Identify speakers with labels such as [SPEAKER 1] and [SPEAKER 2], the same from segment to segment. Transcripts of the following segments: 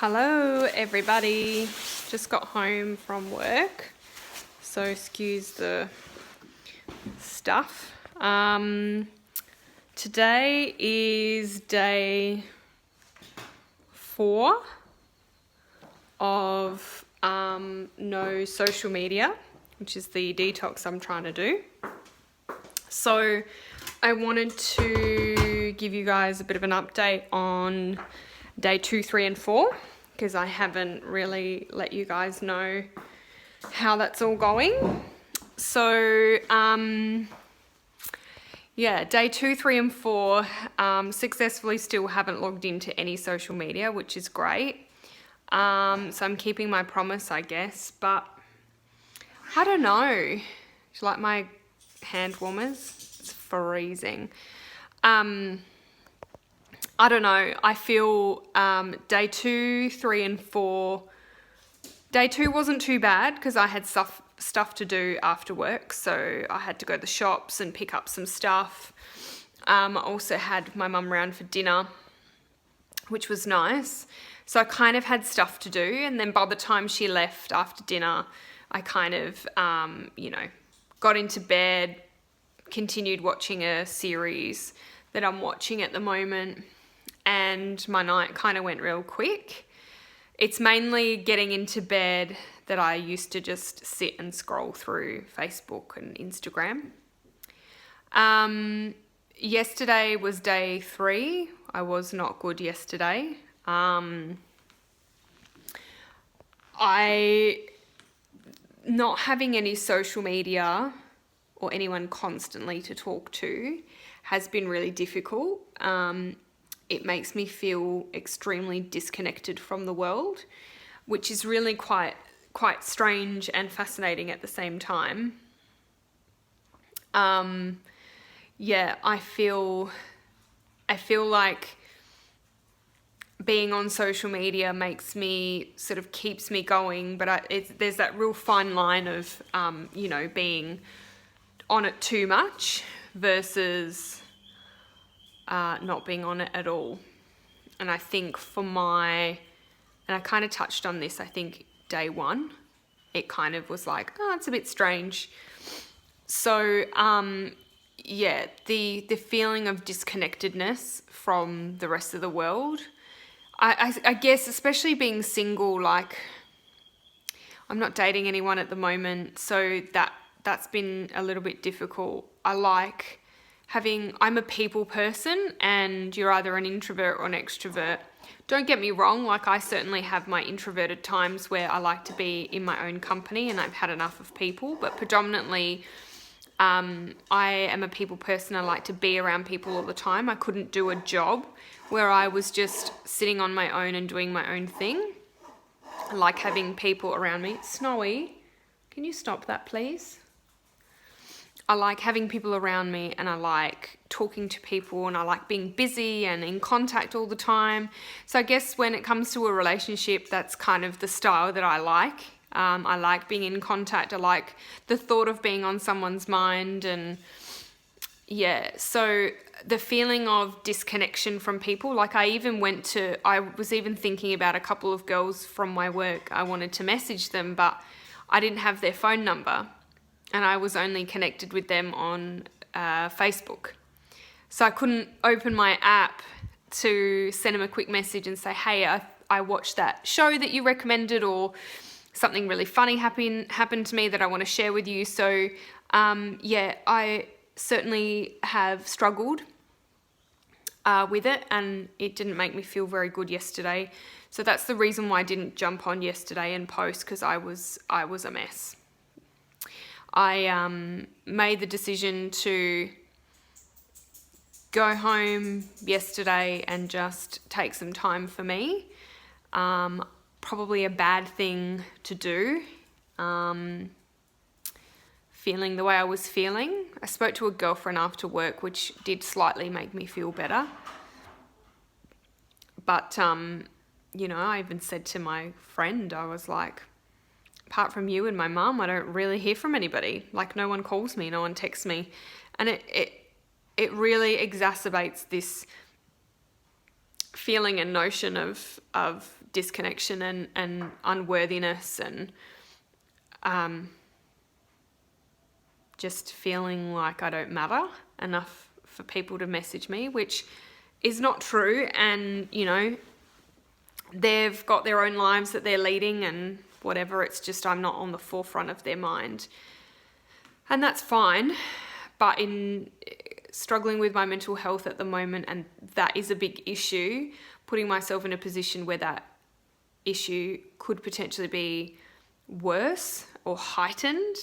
[SPEAKER 1] Hello everybody, just got home from work, so excuse the stuff. Today is day 4 of no social media, which is the detox I'm trying to do. So I wanted to give you guys a bit of an update on day 2, 3 and 4, because I haven't really let you guys know how that's all going. So day 2, 3 and 4 successfully still haven't logged into any social media, which is great. So I'm keeping my promise, I guess, but I don't know. Do you like my hand warmers? It's freezing. I don't know. I feel day 2, 3 and 4. Day 2 wasn't too bad because I had stuff to do after work. So I had to go to the shops and pick up some stuff. I also had my mum around for dinner, which was nice. So I kind of had stuff to do. And then by the time she left after dinner, I kind of, got into bed, continued watching a series that I'm watching at the moment. And my night kind of went real quick. It's mainly getting into bed that I used to just sit and scroll through Facebook and Instagram. Yesterday was day 3. I was not good yesterday. Not having any social media or anyone constantly to talk to has been really difficult. It makes me feel extremely disconnected from the world, which is really quite strange and fascinating at the same time. I feel like being on social media keeps me going, but there's that real fine line of, being on it too much versus not being on it at all. And I think and I kind of touched on this, I think day 1, it kind of was like, it's a bit strange. So, the feeling of disconnectedness from the rest of the world, I guess, especially being single, like I'm not dating anyone at the moment, so that's been a little bit difficult. I'm a people person, and you're either an introvert or an extrovert. Don't get me wrong, like I certainly have my introverted times where I like to be in my own company and I've had enough of people, but predominantly I am a people person. I like to be around people all the time. I couldn't do a job where I was just sitting on my own and doing my own thing. I like having people around me. Snowy, can you stop that, please? I like having people around me, and I like talking to people, and I like being busy and in contact all the time. So I guess when it comes to a relationship, that's kind of the style that I like. I like being in contact. I like the thought of being on someone's mind, and so the feeling of disconnection from people, like I was even thinking about a couple of girls from my work. I wanted to message them, but I didn't have their phone number. And I was only connected with them on Facebook. So I couldn't open my app to send them a quick message and say, hey, I watched that show that you recommended, or something really funny happened to me that I want to share with you. So, I certainly have struggled with it, and it didn't make me feel very good yesterday. So that's the reason why I didn't jump on yesterday and post, because I was a mess. I made the decision to go home yesterday and just take some time for me. Probably a bad thing to do, feeling the way I was feeling. I spoke to a girlfriend after work, which did slightly make me feel better. But, I even said to my friend, I was like, apart from you and my mum, I don't really hear from anybody. Like, no one calls me, no one texts me. And it really exacerbates this feeling and notion of disconnection and unworthiness and just feeling like I don't matter enough for people to message me, which is not true. And, you know, they've got their own lives that they're leading and whatever. It's just I'm not on the forefront of their mind. And that's fine. But in struggling with my mental health at the moment, and that is a big issue, putting myself in a position where that issue could potentially be worse or heightened,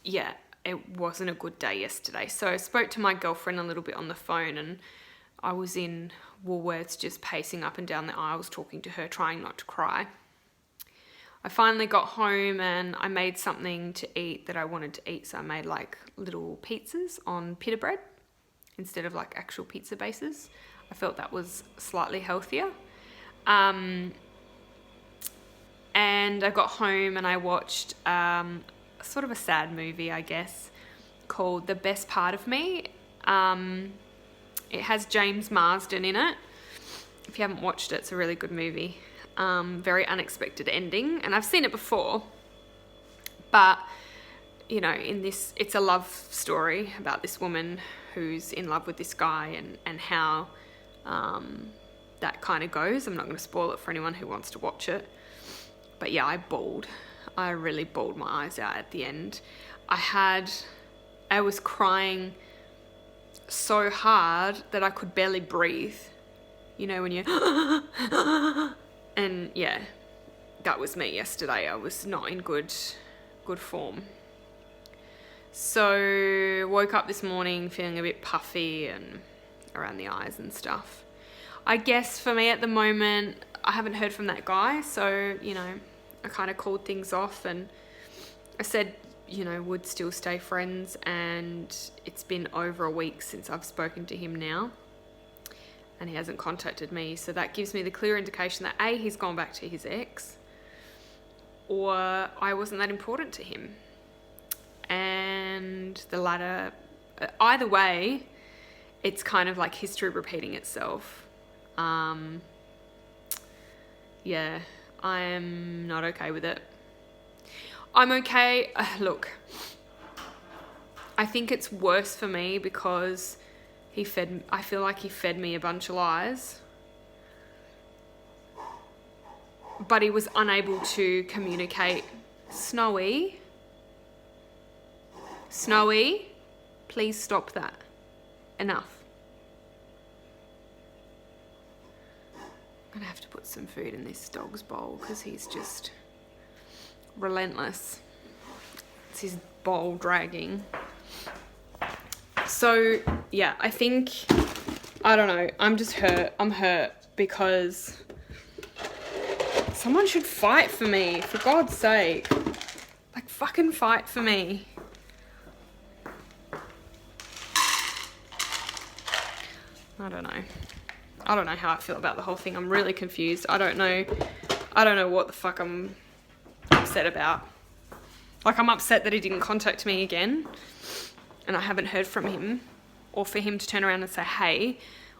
[SPEAKER 1] yeah, it wasn't a good day yesterday. So I spoke to my girlfriend a little bit on the phone, and I was in Woolworths just pacing up and down the aisles talking to her, trying not to cry. I finally got home and I made something to eat that I wanted to eat. So I made like little pizzas on pita bread instead of like actual pizza bases. I felt that was slightly healthier. And I got home and I watched sort of a sad movie, I guess, called The Best Part of Me. It has James Marsden in it. If you haven't watched it, it's a really good movie. Very unexpected ending, and I've seen it before, but you know, in this, it's a love story about this woman who's in love with this guy and how that kind of goes. I'm not going to spoil it for anyone who wants to watch it, but yeah, I really bawled my eyes out at the end. I was crying so hard that I could barely breathe, you know, when you and yeah, that was me yesterday. I was not in good form. So woke up this morning feeling a bit puffy and around the eyes and stuff. I guess for me at the moment, I haven't heard from that guy, so, you know, I kind of called things off and I said, you know, would still stay friends, and it's been over a week since I've spoken to him now. And he hasn't contacted me, so that gives me the clear indication that A, he's gone back to his ex, or I wasn't that important to him. And the latter, either way, it's kind of like history repeating itself. Yeah, I'm not okay with it. I'm okay, look, I think it's worse for me because I feel like he fed me a bunch of lies, but he was unable to communicate. Snowy, please stop that. Enough. I'm gonna have to put some food in this dog's bowl because he's just relentless. It's his bowl dragging. So, yeah, I think, I don't know, I'm just hurt. I'm hurt because someone should fight for me, for God's sake. Like, fucking fight for me. I don't know. I don't know how I feel about the whole thing. I'm really confused. I don't know what the fuck I'm upset about. Like, I'm upset that he didn't contact me again and I haven't heard from him, or for him to turn around and say, hey,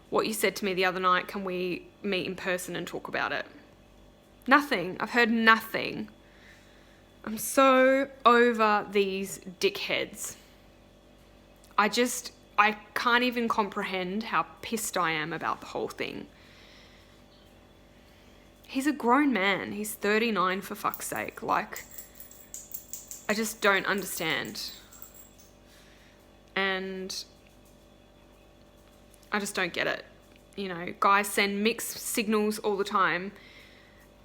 [SPEAKER 1] what you said to me the other night, can we meet in person and talk about it? Nothing. I've heard nothing. I'm so over these dickheads. I can't even comprehend how pissed I am about the whole thing. He's a grown man. He's 39, for fuck's sake. Like, I just don't understand. And I just don't get it. You know, guys send mixed signals all the time.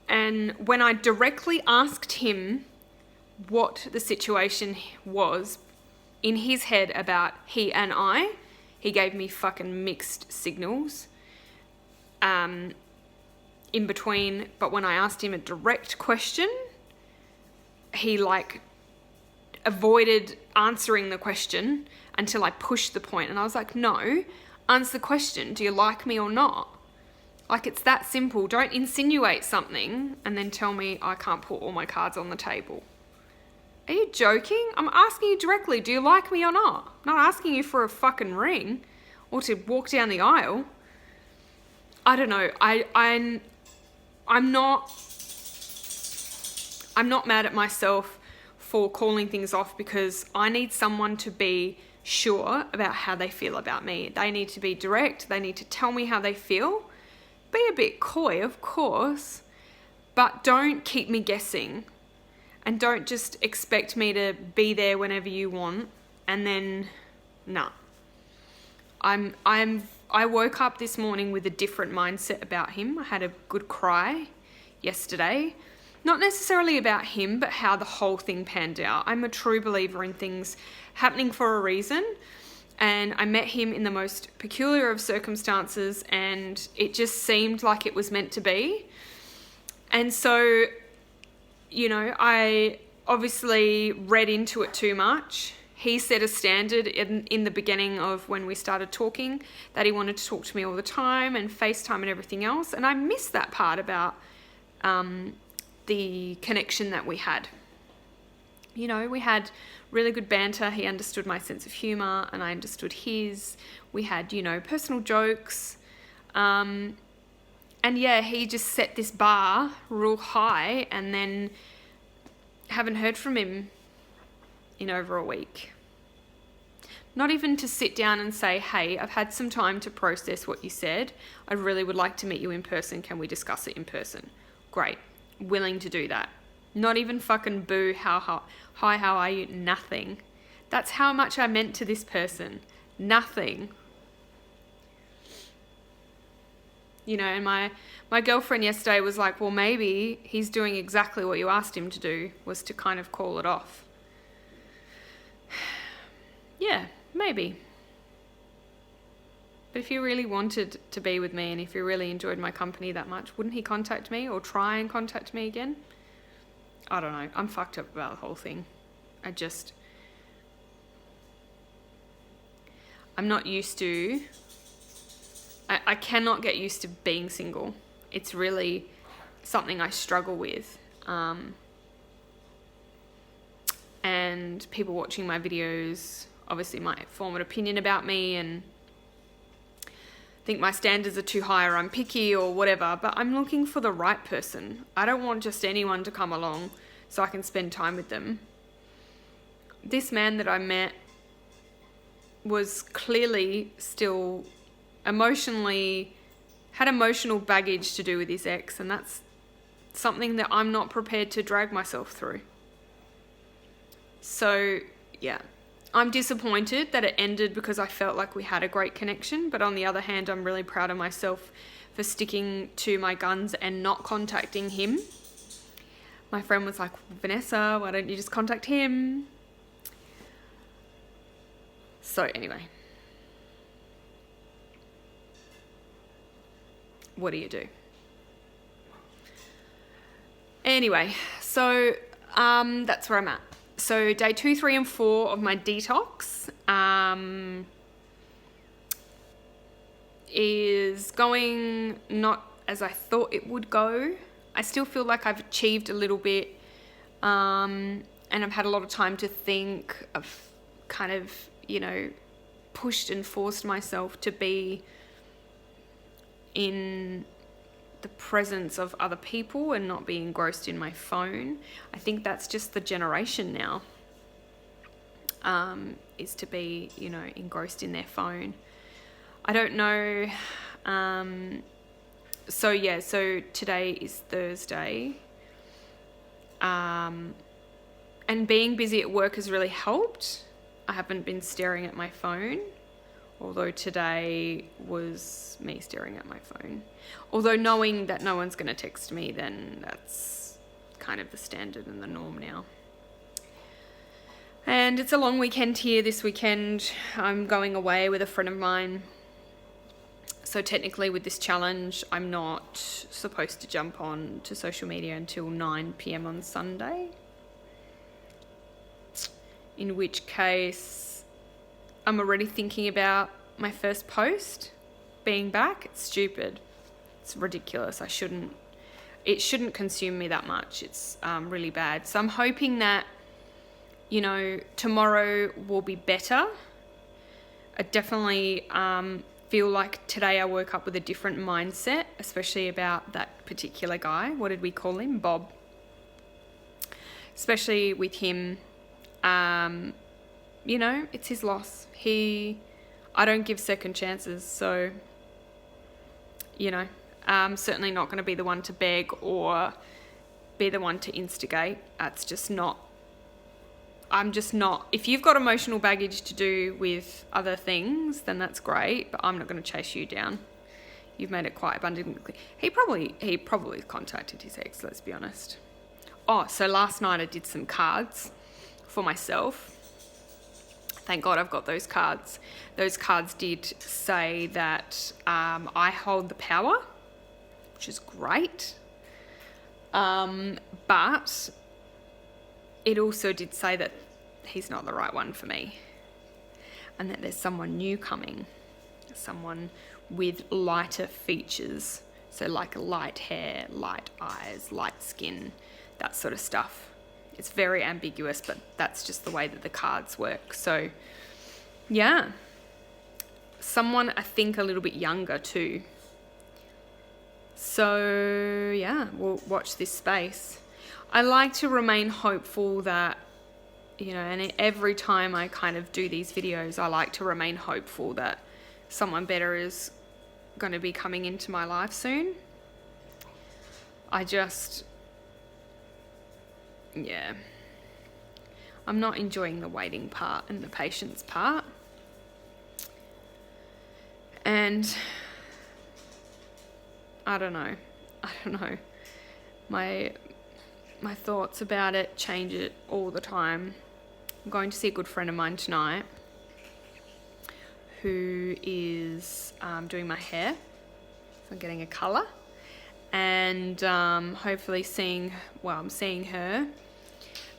[SPEAKER 1] And when I directly asked him what the situation was in his head about he and I, he gave me fucking mixed signals in between. But when I asked him a direct question, he like avoided answering the question until I pushed the point. And I was like, no, answer the question. Do you like me or not? Like, it's that simple. Don't insinuate something and then tell me I can't put all my cards on the table. Are you joking? I'm asking you directly, do you like me or not? I'm not asking you for a fucking ring or to walk down the aisle. I don't know. I'm not mad at myself for calling things off, because I need someone to be sure about how they feel about me. They need to be direct. They need to tell me how they feel. Be a bit coy, of course, but don't keep me guessing, and don't just expect me to be there whenever you want. And then, nah. I woke up this morning with a different mindset about him. I had a good cry yesterday. Not necessarily about him, but how the whole thing panned out. I'm a true believer in things happening for a reason. And I met him in the most peculiar of circumstances, and it just seemed like it was meant to be. And so, you know, I obviously read into it too much. He set a standard in the beginning of when we started talking, that he wanted to talk to me all the time and FaceTime and everything else. And I missed that part about the connection that we had. You know, we had really good banter. He understood my sense of humor and I understood his. We had, you know, personal jokes. And yeah, he just set this bar real high, and then haven't heard from him in over a week. Not even to sit down and say, hey, I've had some time to process what you said. I really would like to meet you in person. Can we discuss it in person? Great. Willing to do that. Not even fucking boo, hi, how are you? Nothing. That's how much I meant to this person. Nothing. You know, and my girlfriend yesterday was like, well, maybe he's doing exactly what you asked him to do, was to kind of call it off. Yeah, maybe. But if he really wanted to be with me, and if he really enjoyed my company that much, wouldn't he contact me or try and contact me again? I don't know. I'm fucked up about the whole thing. I'm not used to... I cannot get used to being single. It's really something I struggle with. And people watching my videos obviously might form an opinion about me and think my standards are too high, or I'm picky or whatever, but I'm looking for the right person. I don't want just anyone to come along so I can spend time with them. This man that I met was clearly still had emotional baggage to do with his ex, and that's something that I'm not prepared to drag myself through. So, yeah. I'm disappointed that it ended because I felt like we had a great connection, but on the other hand, I'm really proud of myself for sticking to my guns and not contacting him. My friend was like, Vanessa, why don't you just contact him? So anyway. What do you do? Anyway, so that's where I'm at. So day 2, 3, and 4 of my detox is going not as I thought it would go. I still feel like I've achieved a little bit, and I've had a lot of time to think. I've kind of, you know, pushed and forced myself to be in the presence of other people and not be engrossed in my phone. I think that's just the generation now, is to be, you know, engrossed in their phone. I don't know. So today is Thursday. And being busy at work has really helped. I haven't been staring at my phone, although today was me staring at my phone. Although knowing that no one's going to text me, then that's kind of the standard and the norm now. And it's a long weekend here this weekend. I'm going away with a friend of mine. So technically with this challenge, I'm not supposed to jump on to social media until 9 p.m. on Sunday. In which case, I'm already thinking about my first post being back. It's stupid. It's ridiculous. It shouldn't consume me that much. It's really bad. So I'm hoping that, you know, tomorrow will be better. I definitely feel like today I woke up with a different mindset, especially about that particular guy. What did we call him? Bob. Especially with him, you know, it's his loss. I don't give second chances, so, you know, I'm certainly not going to be the one to beg or be the one to instigate. That's just not, I'm just not. If you've got emotional baggage to do with other things, then that's great, but I'm not going to chase you down. You've made it quite abundantly clear. He probably contacted his ex, let's be honest. Oh, so last night I did some cards for myself. Thank God I've got those cards. Those cards did say that I hold the power, which is great. But it also did say that he's not the right one for me. And that there's someone new coming. Someone with lighter features. So like light hair, light eyes, light skin, that sort of stuff. It's very ambiguous, but that's just the way that the cards work. So, yeah. Someone, I think, a little bit younger too. So, yeah, we'll watch this space. I like to remain hopeful that, you know, and every time I kind of do these videos, I like to remain hopeful that someone better is going to be coming into my life soon. Yeah, I'm not enjoying the waiting part and the patience part. And I don't know. My thoughts about it change it all the time. I'm going to see a good friend of mine tonight who is doing my hair. So I'm getting a colour. And hopefully I'm seeing her.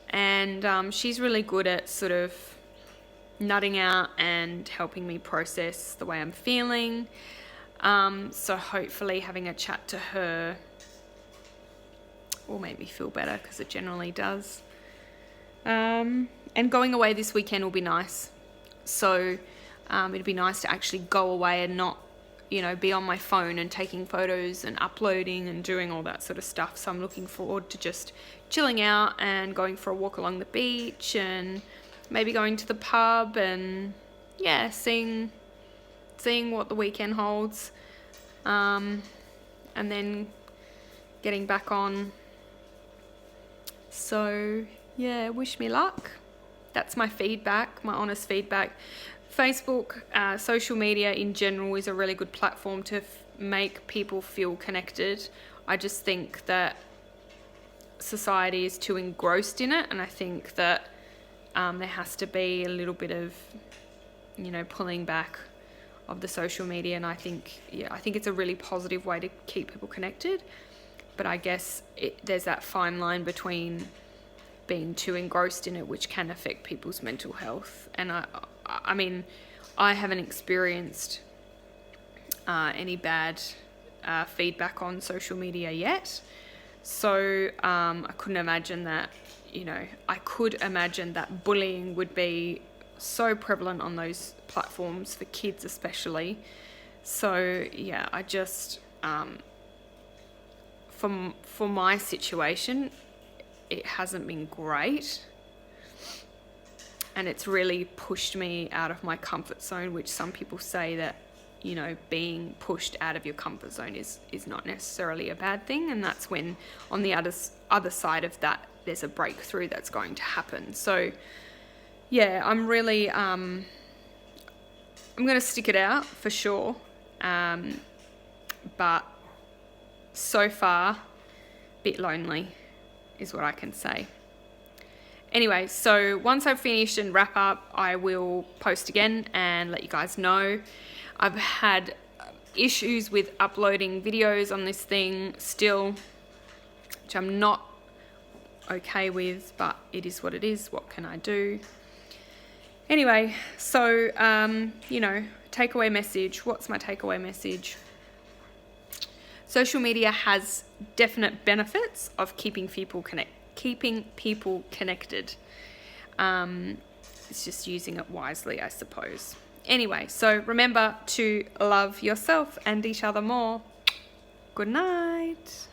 [SPEAKER 1] And she's really good at sort of nutting out and helping me process the way I'm feeling. So hopefully having a chat to her will make me feel better, because it generally does. And going away this weekend will be nice. So it'd be nice to actually go away and not, you know, be on my phone and taking photos and uploading and doing all that sort of stuff. So I'm looking forward to just chilling out and going for a walk along the beach and maybe going to the pub and, yeah, seeing what the weekend holds. And then getting back on. So, yeah, wish me luck. That's my feedback, my honest feedback. Facebook, social media in general is a really good platform to make people feel connected. I just think that society is too engrossed in it, and I think that there has to be a little bit of, you know, pulling back of the social media. And I think it's a really positive way to keep people connected. But I guess there's that fine line between being too engrossed in it, which can affect people's mental health. And I mean, I haven't experienced any bad feedback on social media yet. So I couldn't imagine that, you know, I could imagine that bullying would be so prevalent on those platforms for kids especially. So yeah, I just, for my situation, it hasn't been great. And it's really pushed me out of my comfort zone, which some people say that, you know, being pushed out of your comfort zone is not necessarily a bad thing. And that's when on the other side of that, there's a breakthrough that's going to happen. So yeah, I'm really, I'm going to stick it out for sure. But so far, a bit lonely is what I can say. Anyway, so once I've finished and wrap up, I will post again and let you guys know. I've had issues with uploading videos on this thing still, which I'm not okay with, but it is what it is. What can I do? Anyway, so, you know, takeaway message. What's my takeaway message? Social media has definite benefits of keeping people connected. It's just using it wisely, I suppose. Anyway, so remember to love yourself and each other more. Good night.